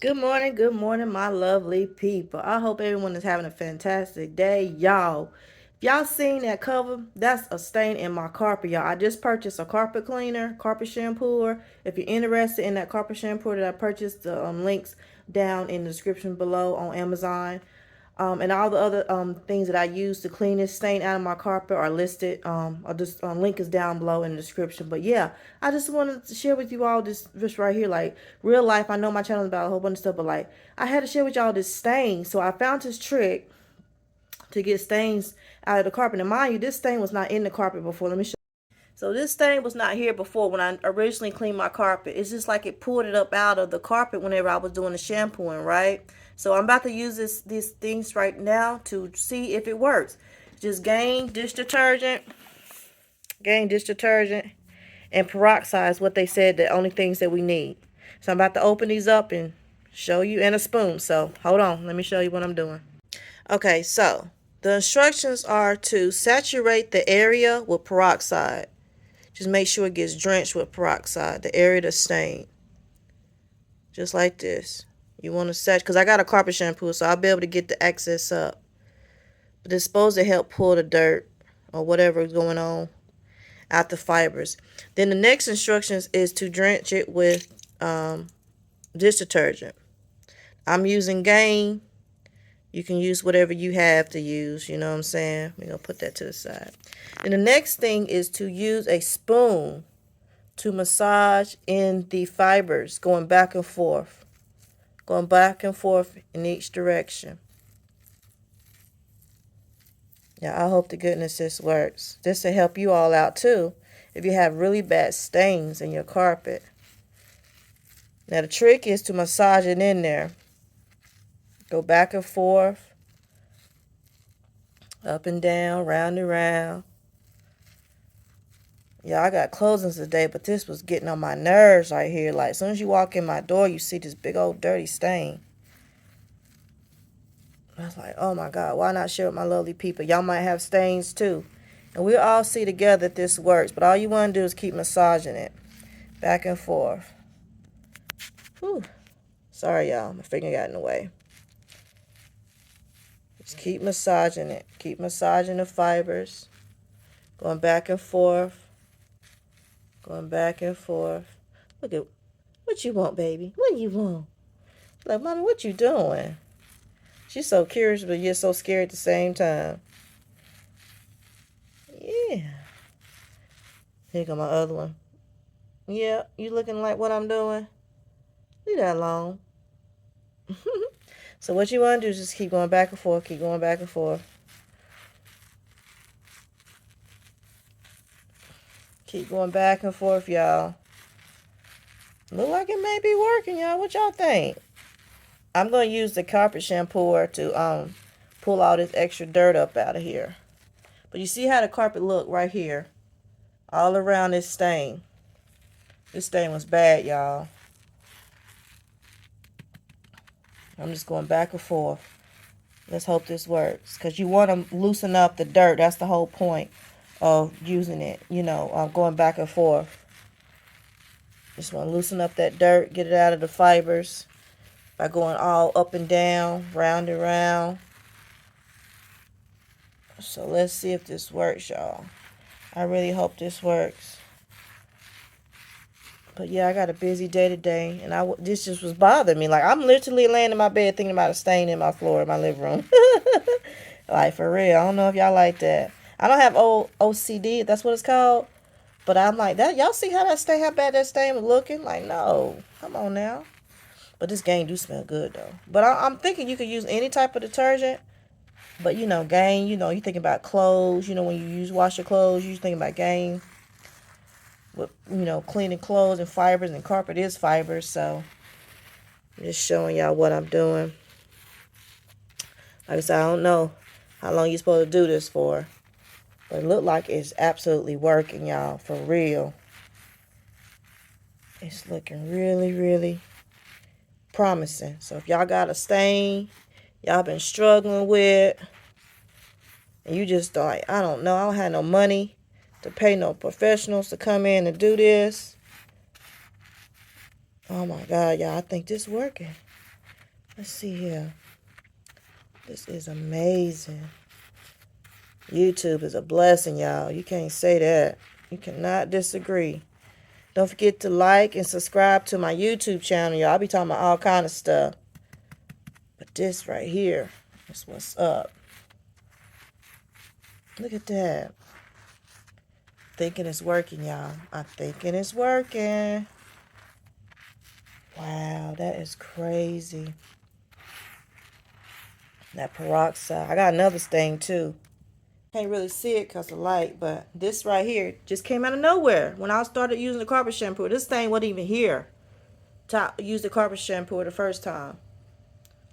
Good morning, my lovely people. I hope everyone is having a fantastic day, y'all. If y'all seen that cover, that's a stain in my carpet, y'all. I just purchased a carpet cleaner, carpet shampooer. If you're interested in that carpet shampooer that I purchased, the links down in the description below on Amazon. And all the other things that I use to clean this stain out of my carpet are listed. I'll just link is down below in the description. But yeah, I just wanted to share with you all this right here, like real life. I know my channel is about a whole bunch of stuff, but like I had to share with y'all this stain. So I found this trick to get stains out of the carpet. And mind you, this stain was not in the carpet before. Let me show. So this stain was not here before when I originally cleaned my carpet. It's just like it pulled it up out of the carpet whenever I was doing the shampooing, right? So I'm about to use these things right now to see if it works. Just Gain dish detergent, and peroxide is what they said the only things that we need. So I'm about to open these up and show you, and a spoon. So hold on, let me show you what I'm doing. Okay, so the instructions are to saturate the area with peroxide. Just make sure it gets drenched with peroxide, the area that's stained. Just like this. You want to set, because I got a carpet shampoo, so I'll be able to get the excess up. But it's supposed to help pull the dirt or whatever is going on out the fibers. Then the next instructions is to drench it with dish detergent. I'm using Gain. You can use whatever you have to use, you know what I'm saying? We're going to put that to the side. And the next thing is to use a spoon to massage in the fibers, going back and forth. Going back and forth in each direction. Yeah, I hope to goodness this works. This will help you all out too if you have really bad stains in your carpet. Now the trick is to massage it in there. Go back and forth. Up and down, round and round. Yeah, I got closings today, but this was getting on my nerves right here. Like, as soon as you walk in my door, you see this big old dirty stain. I was like, oh my God, why not share with my lovely people? Y'all might have stains too. And we'll all see together that this works. But all you want to do is keep massaging it. Back and forth. Whew. Sorry, y'all. My finger got in the way. Just keep massaging it. Keep massaging the fibers. Going back and forth. Going back and forth. Look at what you want, baby. What you want? Like, Mommy, what you doing? She's so curious, but you're so scared at the same time. Yeah. Here go my other one. Yeah, you looking like what I'm doing? Leave that alone. So what you want to do is just keep going back and forth. Keep going back and forth. Keep going back and forth, y'all. Look like it may be working, y'all. What y'all think? I'm going to use the carpet shampooer to pull all this extra dirt up out of here. But you see how the carpet look right here? All around this stain. This stain was bad, y'all. I'm just going back and forth. Let's hope this works. Because you want to loosen up the dirt. That's the whole point of using it. You know, going back and forth. Just want to loosen up that dirt. Get it out of the fibers. By going all up and down. Round and round. So let's see if this works, y'all. I really hope this works. But yeah, I got a busy day today, and this just was bothering me. Like, I'm literally laying in my bed thinking about a stain in my floor in my living room. Like, for real. I don't know if y'all like that. I don't have OCD, if that's what it's called. But I'm like, that. Y'all see how bad that stain was looking? Like, no. Come on now. But this Gain do smell good, though. But I'm thinking you could use any type of detergent. But, you know, Gain, you know, you think about clothes. You know, when you wash your clothes, you think about Gain. With, you know, cleaning clothes and fibers, and carpet is fibers. So I'm just showing y'all what I'm doing. Like I said, I don't know how long you're supposed to do this for, but it looked like it's absolutely working, y'all, for real. It's looking really, really promising. So if y'all got a stain y'all been struggling with, and you just like, I don't know, I don't have no money to pay no professionals to come in and do this. Oh my God, y'all, I think this working. Let's see here. This is amazing. YouTube is a blessing, y'all. You can't say that. You cannot disagree. Don't forget to like and subscribe to my YouTube channel, y'all. I'll be talking about all kind of stuff. But this right here is what's up. Look at that. Thinking it's working, y'all. I'm thinking it's working. Wow, that is crazy. That peroxide. I got another stain too. Can't really see it because of light, but this right here just came out of nowhere. When I started using the carpet shampoo, this thing wasn't even here. Use the carpet shampoo the first time.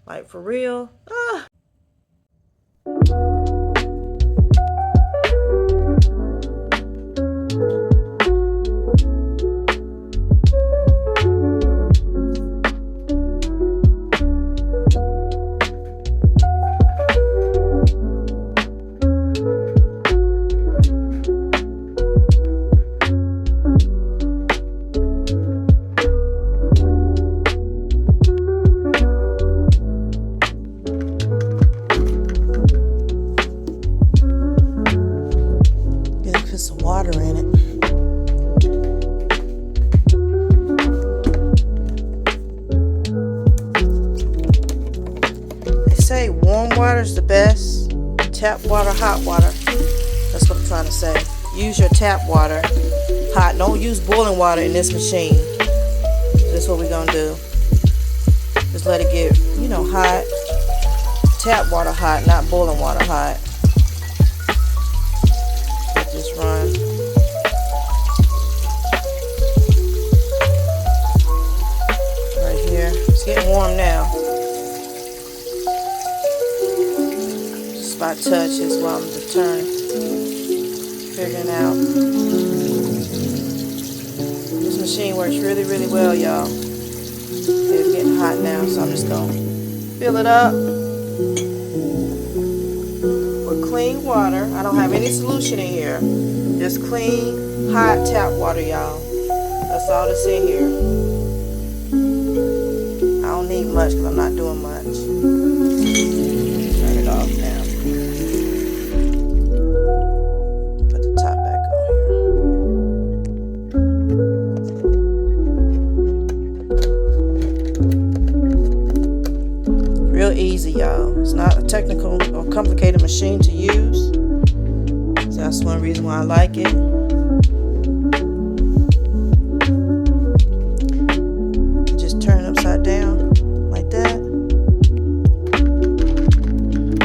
Like, for real? Ah. Some water in it. They say warm water is the best. Tap water, hot water. That's what I'm trying to say. Use your tap water. Hot. Don't use boiling water in this machine. This is what we're gonna do. Just let it get, hot. Tap water hot, not boiling water hot. Just run. Right here. It's getting warm now. Just by touch is what I'm determined. Figuring out. This machine works really, really well, y'all. It's getting hot now, so I'm just gonna fill it up with clean water. I don't have any solution in here. Just clean, hot tap water, y'all. That's all that's in here. I don't need much because I'm not doing much. Turn it off now. Put the top back on here. Real easy, y'all. It's not a technical or complicated machine to use. So that's one reason why I like it. Just turn it upside down like that.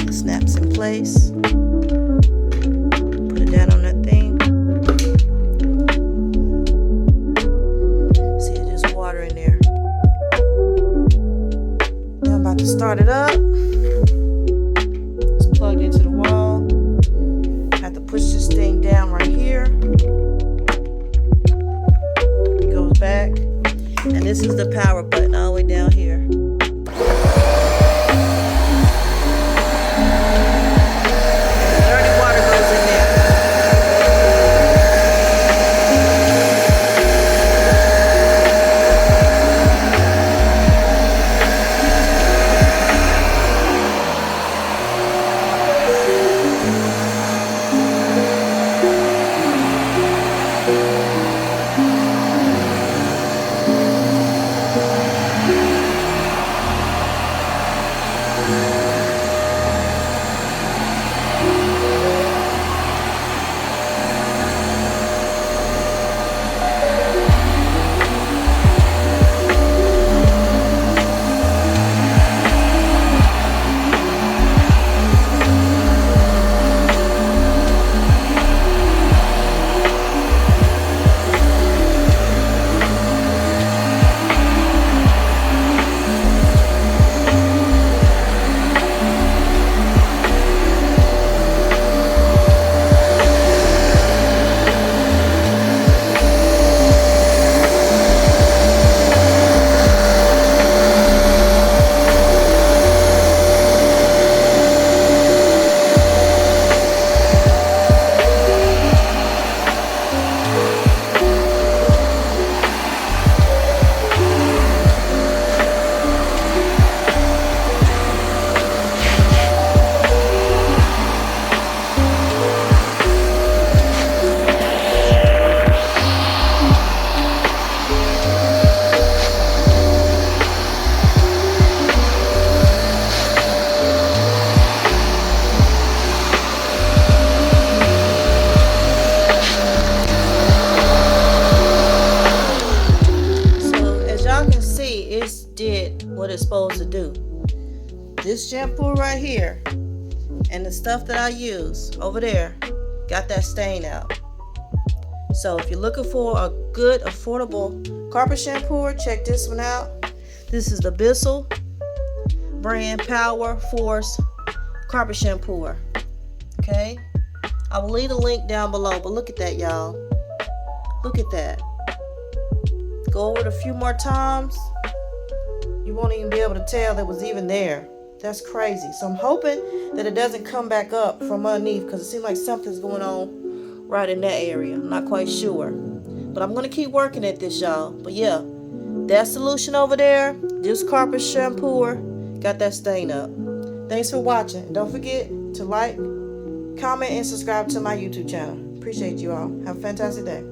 It snaps in place. Put it down on that thing. See, there's just water in there. Now I'm about to start it up. It's plugged into the wall. Have to push this thing down right here. It goes back. And this is the power button all the way down here. Dirty water goes in there. what it's supposed to do. This shampoo right here and the stuff that I use over there got that stain out. So if you're looking for a good, affordable carpet shampooer, check this one out. This is the Bissell brand Power Force carpet shampooer. Okay, I will leave a link down below, but look at that, y'all. Look at that. Go over it a few more times. You won't even be able to tell that was even there. That's crazy. So I'm hoping that it doesn't come back up from underneath, because it seems like something's going on right in that area. I'm not quite sure, but I'm going to keep working at this, y'all. But yeah, that solution over there, this carpet shampooer, got that stain up. Thanks for watching. Don't forget to like, comment, and subscribe to my YouTube channel. Appreciate you all. Have a fantastic day.